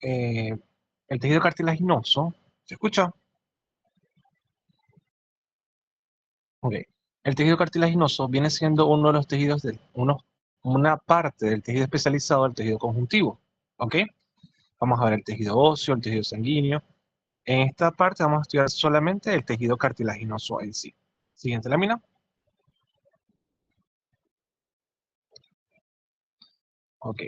eh, el tejido cartilaginoso, ¿se escucha? Ok. El tejido cartilaginoso viene siendo uno de los tejidos una parte del tejido especializado del tejido conjuntivo. ¿Ok? Vamos a ver el tejido óseo, el tejido sanguíneo. En esta parte vamos a estudiar solamente el tejido cartilaginoso en sí. Siguiente lámina. Ok.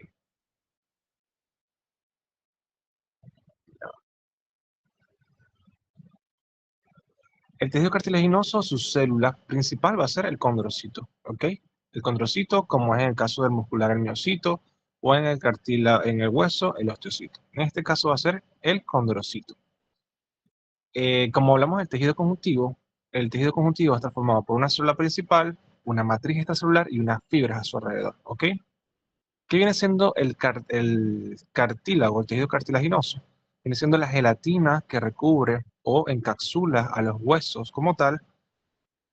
El tejido cartilaginoso, su célula principal va a ser el condrocito. ¿Ok? El condrocito, como es en el caso del muscular, el miocito, o en en el hueso, el osteocito. En este caso va a ser el condrocito. Como hablamos del tejido conjuntivo, el tejido conjuntivo está formado por una célula principal, una matriz extracelular y unas fibras a su alrededor. ¿Ok? ¿Qué viene siendo el cartílago, el tejido cartilaginoso? Viene siendo la gelatina que recubre o encapsula a los huesos como tal,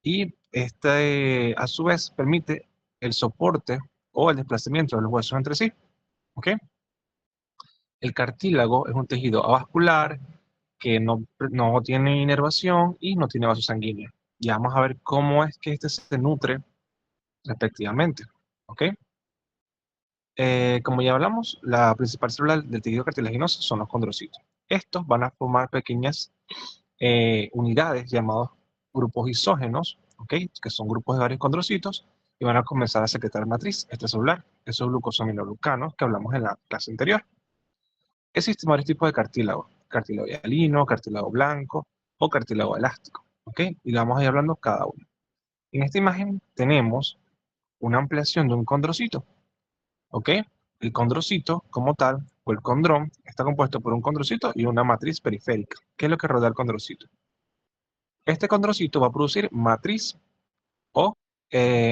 y este a su vez permite el soporte o el desplazamiento de los huesos entre sí. ¿Ok? El cartílago es un tejido avascular que no tiene inervación y no tiene vasos sanguíneos. Ya vamos a ver cómo es que este se nutre respectivamente. ¿Ok? Como ya hablamos, la principal célula del tejido cartilaginoso son los condrocitos. Estos van a formar pequeñas unidades llamados grupos isógenos, ¿ok? Que son grupos de varios condrocitos, y van a comenzar a secretar matriz extracelular, esos glucosaminoglucanos que hablamos en la clase anterior. Existen varios tipos de cartílago: cartílago hialino, cartílago blanco o cartílago elástico, ¿ok? Y vamos a ir hablando cada uno. En esta imagen tenemos una ampliación de un condrocito, ¿ok? El condrocito, como tal, o el condrón, está compuesto por un condrocito y una matriz periférica, que es lo que rodea el condrocito. Este condrocito va a producir matriz o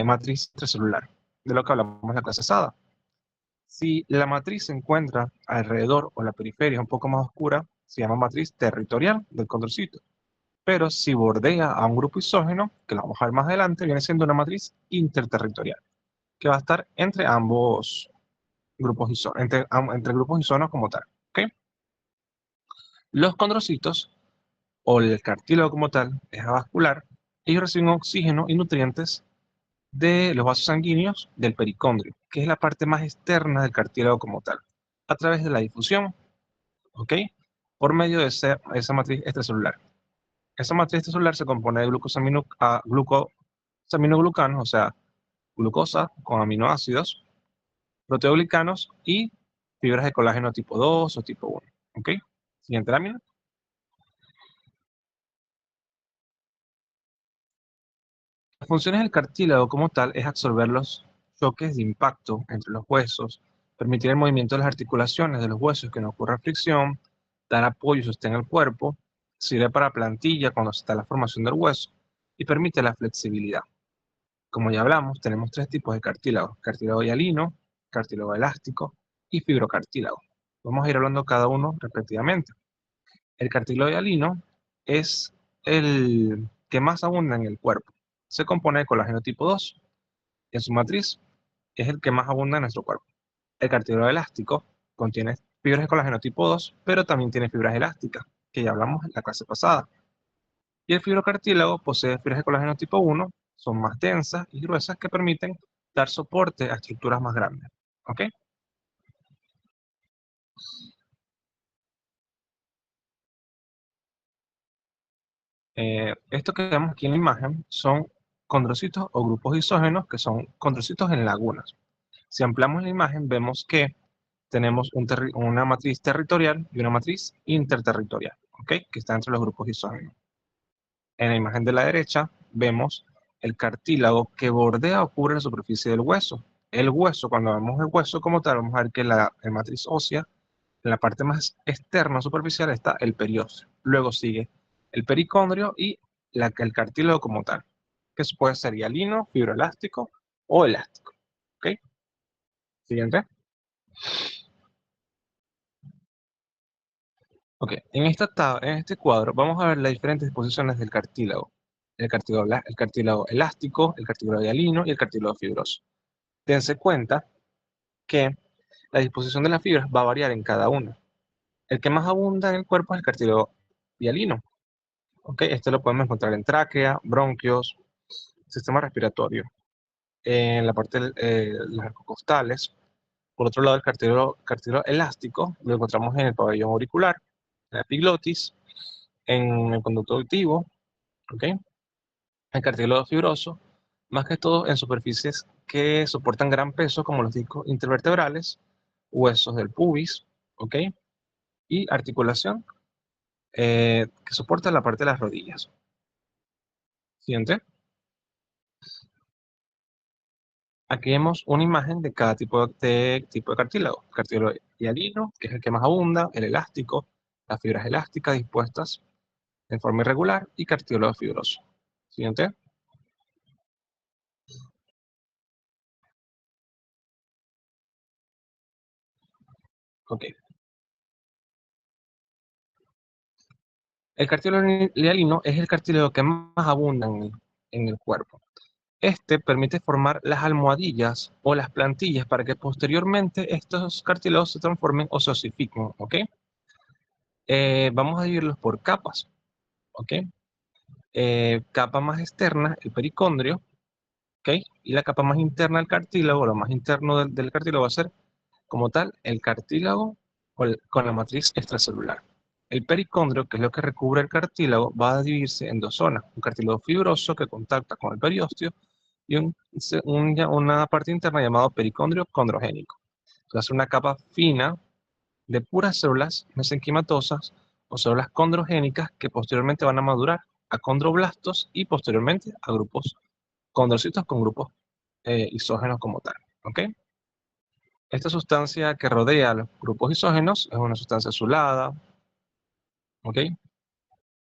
matriz extracelular, de lo que hablamos en la clase pasada. Si la matriz se encuentra alrededor o la periferia un poco más oscura, se llama matriz territorial del condrocito. Pero si bordea a un grupo isógeno, que lo vamos a ver más adelante, viene siendo una matriz interterritorial, que va a estar entre ambos grupos isógenos, entre grupos isógenos como tal. ¿Okay? Los condrocitos, o el cartílago como tal, es avascular. Ellos reciben oxígeno y nutrientes de los vasos sanguíneos del pericondrio, que es la parte más externa del cartílago como tal, a través de la difusión, ¿ok? Por medio de esa matriz extracelular. Esa matriz extracelular se compone de glucosaminoglucanos, o sea, glucosa con aminoácidos, proteoglicanos y fibras de colágeno tipo 2 o tipo 1, ¿ok? Siguiente lámina. Las funciones del cartílago como tal es absorber los choques de impacto entre los huesos, permitir el movimiento de las articulaciones de los huesos que no ocurra fricción, dar apoyo y sostén al cuerpo, sirve para plantilla cuando se está la formación del hueso y permite la flexibilidad. Como ya hablamos, tenemos tres tipos de cartílago: cartílago hialino, cartílago elástico y fibrocartílago. Vamos a ir hablando cada uno respectivamente. El cartílago hialino es el que más abunda en el cuerpo. Se compone de colágeno tipo 2. En su matriz es el que más abunda en nuestro cuerpo. El cartílago elástico contiene fibras de colágeno tipo 2, pero también tiene fibras elásticas, que ya hablamos en la clase pasada. Y el fibrocartílago posee fibras de colágeno tipo 1, son más densas y gruesas, que permiten dar soporte a estructuras más grandes. ¿Ok? Esto que vemos aquí en la imagen son condrocitos o grupos isógenos, que son condrocitos en lagunas. Si ampliamos la imagen, vemos que tenemos una matriz territorial y una matriz interterritorial, ¿ok? Que está entre los grupos isógenos. En la imagen de la derecha vemos el cartílago que bordea o cubre la superficie del hueso. El hueso, cuando vemos el hueso como tal, vamos a ver que la matriz ósea, en la parte más externa superficial, está el periósteo. Luego sigue el pericondrio y el cartílago como tal, que puede ser hialino, fibroelástico o elástico. ¿Ok? Siguiente. Ok, en este cuadro vamos a ver las diferentes disposiciones del cartílago. El cartílago elástico, el cartílago hialino y el cartílago fibroso. Dense cuenta que la disposición de las fibras va a variar en cada una. El que más abunda en el cuerpo es el cartílago hialino. ¿Ok? Este lo podemos encontrar en tráquea, bronquios, sistema respiratorio, en la parte de las arcocostales. Por otro lado, el cartílago elástico lo encontramos en el pabellón auricular, en la epiglotis, en el conducto auditivo, ¿ok? El cartílago fibroso, más que todo en superficies que soportan gran peso, como los discos intervertebrales, huesos del pubis, ¿ok? Y articulación, que soporta la parte de las rodillas. Siguiente. Aquí vemos una imagen de cada tipo de cartílago. Cartílago hialino, que es el que más abunda, el elástico, las fibras elásticas dispuestas en forma irregular, y cartílago fibroso. Siguiente. Ok. El cartílago hialino es el cartílago que más abunda en el cuerpo. Este permite formar las almohadillas o las plantillas para que posteriormente estos cartílagos se transformen o se osifiquen, ¿ok? Vamos a dividirlos por capas, ¿ok? Capa más externa, el pericondrio, ¿ok? Y la capa más interna del cartílago, lo más interno del cartílago va a ser, como tal, el cartílago con la matriz extracelular. El pericondrio, que es lo que recubre el cartílago, va a dividirse en dos zonas. Un cartílago fibroso que contacta con el periósteo y una parte interna llamada pericondrio condrogénico. Entonces, una capa fina de puras células mesenquimatosas o células condrogénicas que posteriormente van a madurar a condroblastos y posteriormente a grupos condrocitos con grupos isógenos como tal. ¿Ok? Esta sustancia que rodea a los grupos isógenos es una sustancia azulada. ¿Ok?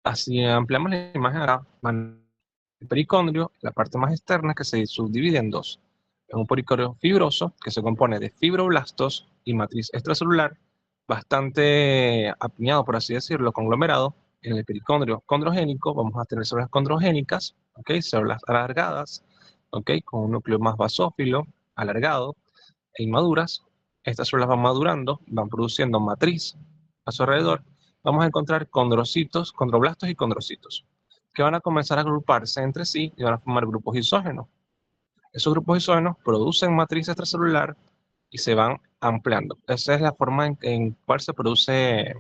Así ampliamos la imagen acá. El pericondrio, la parte más externa, que se subdivide en dos. Es un pericondrio fibroso que se compone de fibroblastos y matriz extracelular, bastante apiñado, por así decirlo, conglomerado. En el pericondrio condrogénico vamos a tener células condrogénicas, ¿okay? Células alargadas, ¿okay? Con un núcleo más basófilo, alargado e inmaduras. Estas células van madurando, van produciendo matriz a su alrededor. Vamos a encontrar condrocitos, condroblastos y condrocitos, que van a comenzar a agruparse entre sí y van a formar grupos isógenos. Esos grupos isógenos producen matriz extracelular y se van ampliando. Esa es la forma en cual se produce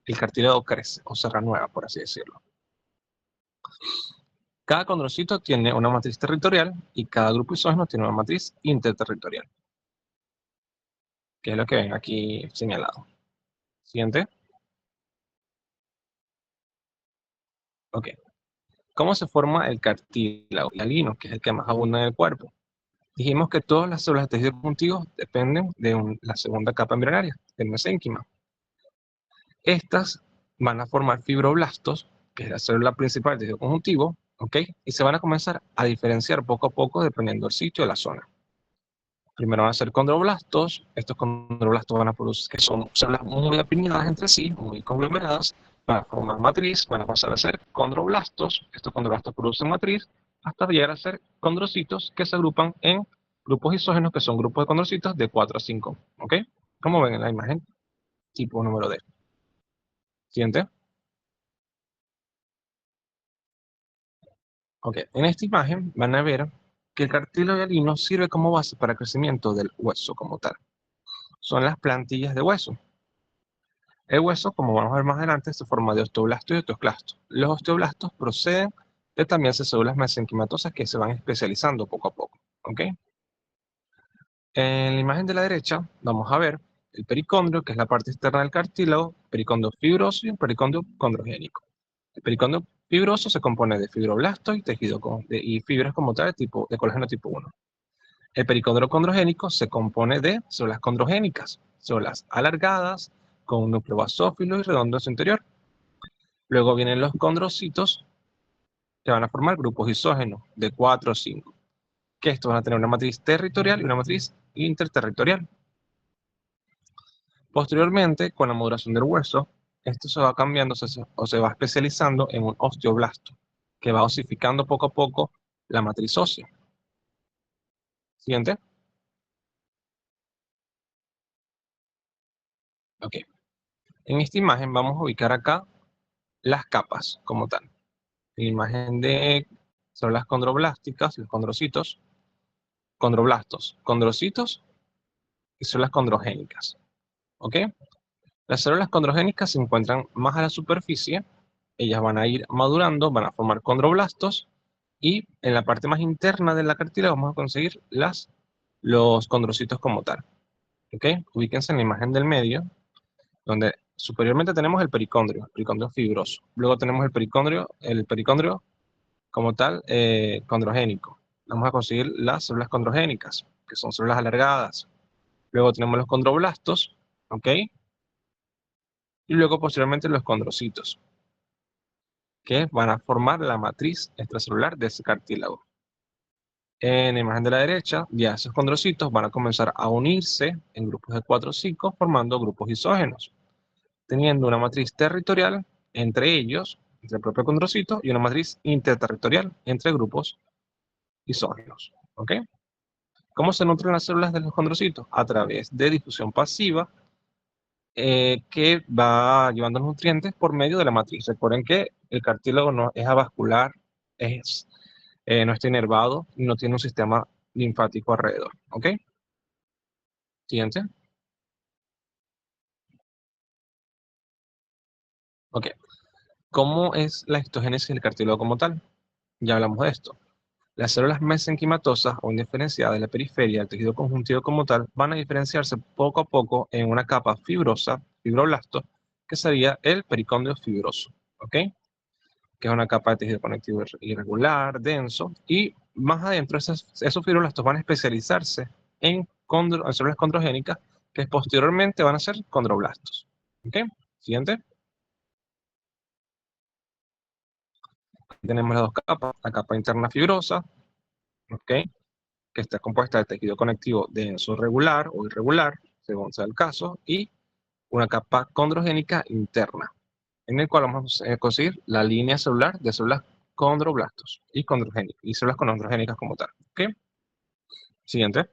el cartílago crece o se renueva, por así decirlo. Cada condrocito tiene una matriz territorial y cada grupo isógeno tiene una matriz interterritorial, que es lo que ven aquí señalado. Siguiente. Ok. ¿Cómo se forma el cartílago hialino, que es el que más abunda en el cuerpo? Dijimos que todas las células de tejido conjuntivo dependen de la segunda capa embrionaria, del mesénquima. Estas van a formar fibroblastos, que es la célula principal del tejido conjuntivo, ¿ok? Y se van a comenzar a diferenciar poco a poco dependiendo del sitio de la zona. Primero van a ser condroblastos. Estos condroblastos van a producir, que son células muy apiñadas entre sí, muy conglomeradas, van a formar matriz, van a pasar a ser condroblastos. Estos condroblastos producen matriz hasta llegar a ser condrocitos que se agrupan en grupos isógenos, que son grupos de condrocitos de 4 a 5. ¿Ok? Como ven en la imagen, tipo número D. Siguiente. Ok, en esta imagen van a ver que el cartílago hialino sirve como base para el crecimiento del hueso como tal. Son las plantillas de hueso. El hueso, como vamos a ver más adelante, se forma de osteoblastos y osteoclastos. Los osteoblastos proceden de también de células mesenquimatosas que se van especializando poco a poco. ¿Ok? En la imagen de la derecha vamos a ver el pericondrio, que es la parte externa del cartílago, pericondrio fibroso y el pericondrio condrogénico. El pericondrio fibroso se compone de fibroblastos y tejido y fibras como tal de colágeno tipo 1. El pericondrio condrogénico se compone de células condrogénicas, células alargadas, con un núcleo basófilo y redondo en su interior. Luego vienen los condrocitos, que van a formar grupos isógenos de 4 o 5, que estos van a tener una matriz territorial y una matriz interterritorial. Posteriormente, con la maduración del hueso, esto se va cambiando o se va especializando en un osteoblasto, que va osificando poco a poco la matriz ósea. Siguiente. Ok. En esta imagen vamos a ubicar acá las capas como tal. En la imagen de células condroblásticas, los condrocitos, condrocitos y células condrogénicas. ¿Ok? Las células condrogénicas se encuentran más a la superficie, ellas van a ir madurando, van a formar condroblastos y en la parte más interna de la cartílago vamos a conseguir los condrocitos como tal. ¿Ok? Ubíquense en la imagen del medio, donde superiormente tenemos el pericondrio fibroso. Luego tenemos el pericondrio como tal condrogénico. Vamos a conseguir las células condrogénicas, que son células alargadas. Luego tenemos los condroblastos, ¿ok? Y luego posteriormente los condrocitos, que van a formar la matriz extracelular de ese cartílago. En la imagen de la derecha, ya esos condrocitos van a comenzar a unirse en grupos de 4 o 5, formando grupos isógenos, teniendo una matriz territorial entre ellos, entre el propio condrocito, y una matriz interterritorial entre grupos isógenos. ¿Ok? ¿Cómo se nutren las células de los condrocitos? A través de difusión pasiva, que va llevando nutrientes por medio de la matriz. Recuerden que el cartílago no es avascular, no está inervado, no tiene un sistema linfático alrededor. ¿Ok? Siguiente. Ok. ¿Cómo es la histogénesis del cartílago como tal? Ya hablamos de esto. Las células mesenquimatosas o indiferenciadas de la periferia del tejido conjuntivo como tal van a diferenciarse poco a poco en una capa fibrosa, fibroblasto, que sería el pericondrio fibroso. ¿Ok? Que es una capa de tejido conectivo irregular, denso, y más adentro esos fibroblastos van a especializarse en células condrogénicas que posteriormente van a ser condroblastos. ¿Ok? Siguiente. Aquí tenemos las dos capas, la capa interna fibrosa, ¿ok? Que está compuesta de tejido conectivo denso regular o irregular, según sea el caso, y una capa condrogénica interna, en el cual vamos a conseguir la línea celular de células condroblastos y células condrogénicas como tal. ¿Ok? Siguiente.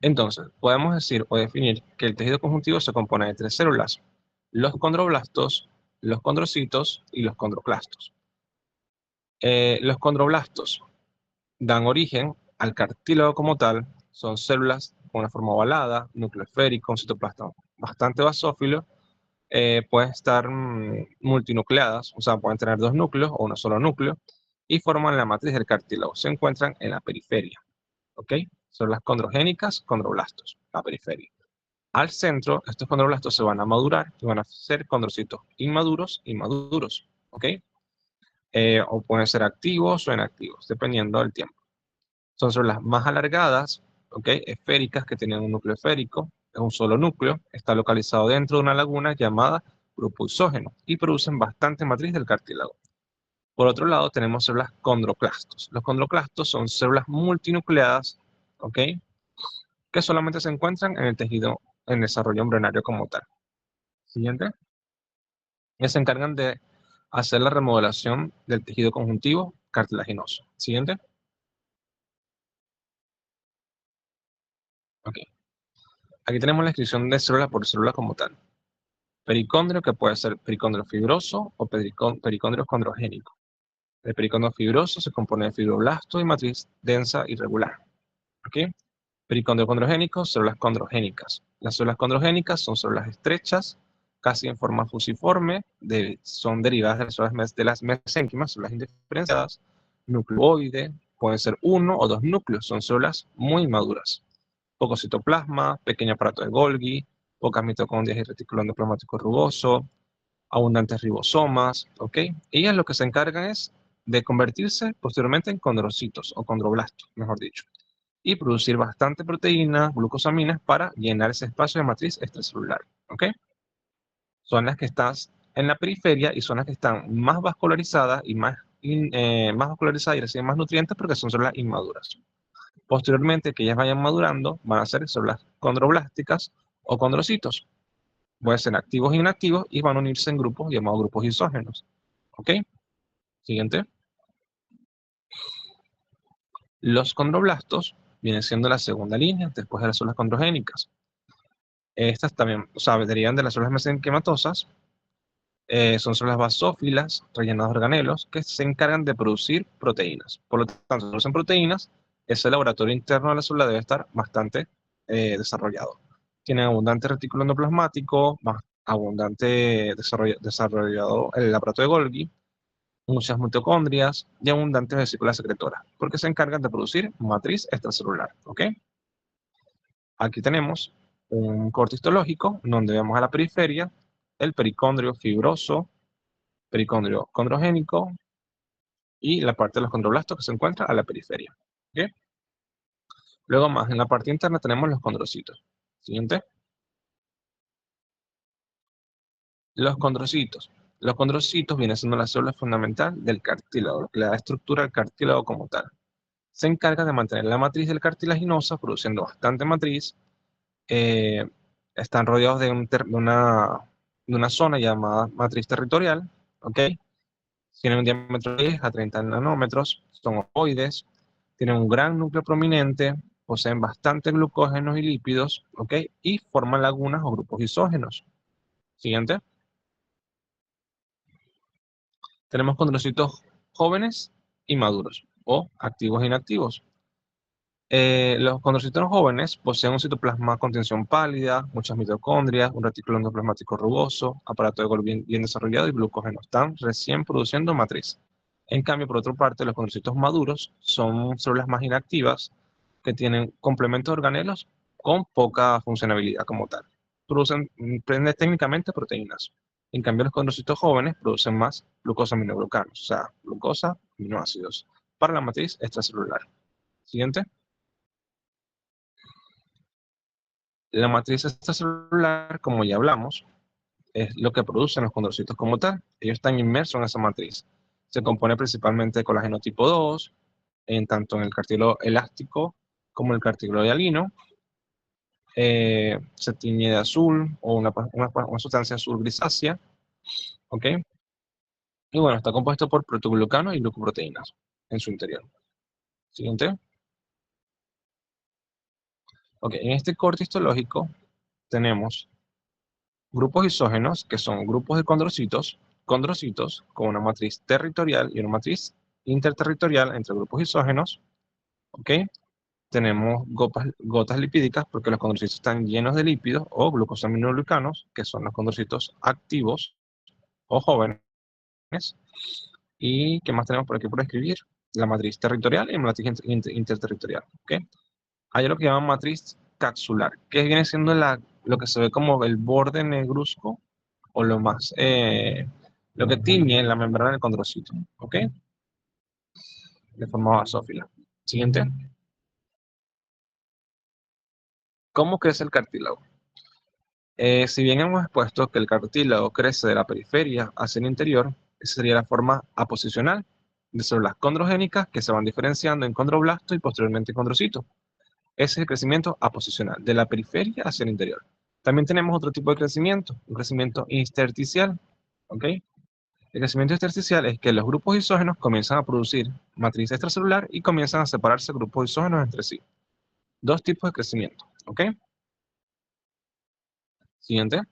Entonces, podemos decir o definir que el tejido conjuntivo se compone de 3 células: los condroblastos, los condrocitos y los condroclastos. Los condroblastos dan origen al cartílago como tal, son células con una forma ovalada, núcleo esférico, un citoplasma bastante basófilo, pueden estar multinucleadas, o sea, pueden tener 2 núcleos o un solo núcleo, y forman la matriz del cartílago. Se encuentran en la periferia, ¿ok? Son las condrogénicas, condroblastos, la periferia. Al centro, estos condroblastos se van a madurar y van a ser condrocitos inmaduros y maduros, ¿ok? O pueden ser activos o inactivos, dependiendo del tiempo. Son células más alargadas, ¿ok? Esféricas, que tienen un núcleo esférico, es un solo núcleo, está localizado dentro de una laguna llamada grupo isógeno y producen bastante matriz del cartílago. Por otro lado, tenemos células condroclastos. Los condroclastos son células multinucleadas, ¿ok? Que solamente se encuentran en el tejido en desarrollo embrionario como tal. Siguiente. Que se encargan de hacer la remodelación del tejido conjuntivo cartilaginoso. Siguiente. Ok. Aquí tenemos la descripción de célula por célula como tal. Pericondrio, que puede ser pericondrio fibroso o pericondrio condrogénico. El pericondrio fibroso se compone de fibroblasto y matriz densa irregular. ¿Ok? Pericondrio condrogénico, células condrogénicas. Las células condrogénicas son células estrechas, casi en forma fusiforme, son derivadas de las mesénquimas, células indiferenciadas, nucleoide, pueden ser 1 o 2 núcleos, son células muy maduras. Poco citoplasma, pequeño aparato de Golgi, pocas mitocondrias y retículo endoplasmático rugoso, abundantes ribosomas, ¿ok? Ellas lo que se encargan es de convertirse posteriormente en condrocitos o condroblastos, mejor dicho, y producir bastante proteína, glucosaminas para llenar ese espacio de matriz extracelular, ¿ok? Son las que están en la periferia y son las que están más vascularizadas y más vascularizadas y reciben más nutrientes porque son células inmaduras. Posteriormente, que ellas vayan madurando, van a ser células condroblásticas o condrocitos. Pueden ser activos e inactivos y van a unirse en grupos llamados grupos isógenos. ¿Ok? Siguiente. Los condroblastos vienen siendo la segunda línea después de las células condrogénicas. Estas también, o sea, derivan de las células mesenquimatosas. Son células basófilas rellenadas de organelos que se encargan de producir proteínas. Por lo tanto, si producen proteínas, ese laboratorio interno de la célula debe estar bastante desarrollado. Tienen abundante retículo endoplasmático, más abundante desarrollado el aparato de Golgi, muchas mitocondrias y abundantes vesículas secretoras, porque se encargan de producir matriz extracelular. ¿Ok? Aquí tenemos un corte histológico donde vemos a la periferia el pericondrio fibroso, pericondrio condrogénico y la parte de los condroblastos que se encuentra a la periferia. ¿Okay? Luego más, en la parte interna tenemos los condrocitos. Siguiente. Los condrocitos. Los condrocitos vienen siendo la célula fundamental del cartílago, lo que le da estructura al cartílago como tal. Se encarga de mantener la matriz del cartilaginosa, produciendo bastante matriz. Eh, Están rodeados de una zona llamada matriz territorial. ¿Ok? Tienen un diámetro de 10 a 30 nanómetros, son ovoides, tienen un gran núcleo prominente, poseen bastante glucógenos y lípidos, ¿ok? Y forman lagunas o grupos isógenos. Siguiente. Tenemos condrocitos jóvenes y maduros, o activos e inactivos. Los condrocitos jóvenes poseen un citoplasma con tensión pálida, muchas mitocondrias, un retículo endoplasmático rugoso, aparato de Golgi bien desarrollado y glucógeno. Están recién produciendo matriz. En cambio, por otra parte, los condrocitos maduros son células más inactivas que tienen complementos de organelos con poca funcionalidad como tal. Prenden técnicamente proteínas. En cambio, los condrocitos jóvenes producen más glucosaminoglicanos, o sea, glucosa, aminoácidos, para la matriz extracelular. Siguiente. La matriz extracelular, como ya hablamos, es lo que producen los condrocitos como tal. Ellos están inmersos en esa matriz. Se compone principalmente de colágeno tipo 2, tanto en el cartílago elástico como el cartílago hialino. Se tiñe de azul o una sustancia azul grisácea. ¿Ok? Y bueno, está compuesto por protoglucanos y glucoproteínas en su interior. Siguiente. Ok, en este corte histológico tenemos grupos isógenos, que son grupos de condrocitos con una matriz territorial y una matriz interterritorial entre grupos isógenos. ¿Ok? Tenemos gotas lipídicas porque los condrocitos están llenos de lípidos o glucosaminoglicanos, que son los condrocitos activos o jóvenes. ¿Y qué más tenemos por aquí por escribir? La matriz territorial y la matriz interterritorial. ¿Okay? Hay lo que llaman matriz capsular, que viene siendo lo que se ve como el borde negruzco o lo que tiñe la membrana del condrocito. ¿Ok? De forma basófila. Siguiente. ¿Cómo crece el cartílago? Si bien hemos expuesto que el cartílago crece de la periferia hacia el interior, esa sería la forma aposicional de células condrogénicas que se van diferenciando en condroblasto y posteriormente en condrocito. Ese es el crecimiento aposicional, de la periferia hacia el interior. También tenemos otro tipo de crecimiento, un crecimiento intersticial. ¿Ok? El crecimiento intersticial es que los grupos isógenos comienzan a producir matriz extracelular y comienzan a separarse grupos isógenos entre sí. Dos tipos de crecimiento. ¿Ok? Siguiente.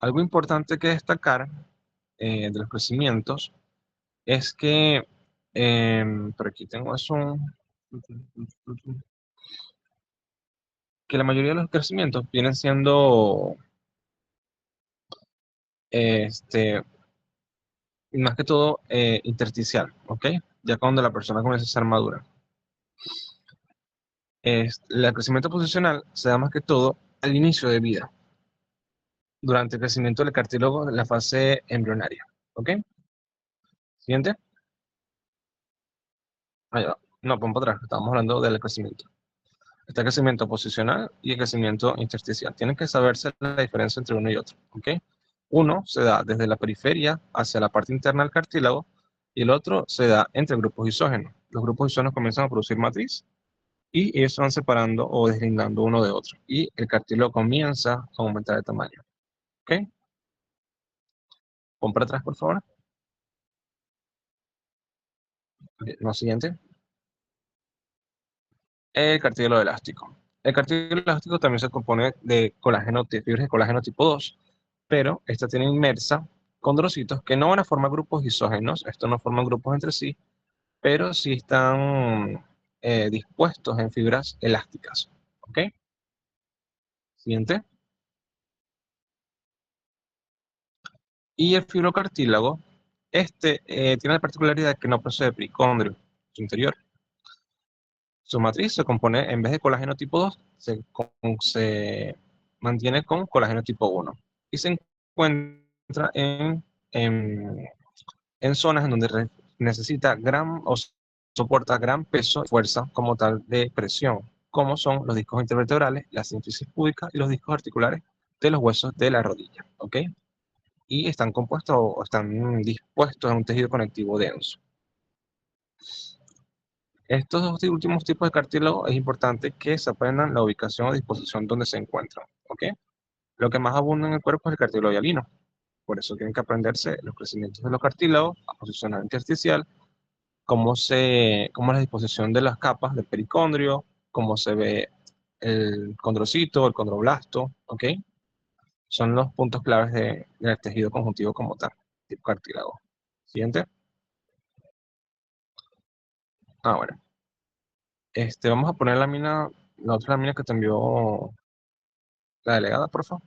Algo importante que destacar de los crecimientos es que, por aquí tengo eso, que la mayoría de los crecimientos vienen siendo, este, más que todo, intersticial, ¿ok? Ya cuando la persona comienza a ser madura. El crecimiento posicional se da más que todo al inicio de vida, durante el crecimiento del cartílago en la fase embrionaria, ¿ok? Siguiente. Ahí va. No, pon para atrás, estamos hablando del crecimiento. Está el crecimiento posicional y el crecimiento intersticial. Tienen que saberse la diferencia entre uno y otro. ¿Ok? Uno se da desde la periferia hacia la parte interna del cartílago y el otro se da entre grupos isógenos. Los grupos isógenos comienzan a producir matriz y ellos se van separando o deslindando uno de otro. Y el cartílago comienza a aumentar de tamaño. ¿Ok? Pon para atrás, por favor. Okay, lo siguiente. El cartílago elástico. El cartílago elástico también se compone de colágeno, de fibras de colágeno tipo 2, pero esta tiene inmersa condrocitos que no van a formar grupos isógenos, estos no forman grupos entre sí, pero sí están dispuestos en fibras elásticas. ¿Ok? Siguiente. Y el fibrocartílago, tiene la particularidad de que no posee pericondrio en su interior. Su matriz se compone, en vez de colágeno tipo 2, se mantiene con colágeno tipo 1 y se encuentra en, en zonas en donde necesita gran o soporta gran peso y fuerza como tal de presión, como son los discos intervertebrales, la sínfisis púbica y los discos articulares de los huesos de la rodilla. ¿Ok? Y están compuestos o están dispuestos en un tejido conectivo denso. Estos dos últimos tipos de cartílago es importante que se aprendan la ubicación o disposición donde se encuentran. ¿Ok? Lo que más abunda en el cuerpo es el cartílago hialino. Por eso tienen que aprenderse los crecimientos de los cartílagos, la posición intersticial, cómo es la disposición de las capas del pericondrio, cómo se ve el condrocito, el condroblasto. ¿Ok? Son los puntos claves del tejido conjuntivo como tal, tipo cartílago. Siguiente. Bueno. Vamos a poner la otra lámina que te envió la delegada, por favor.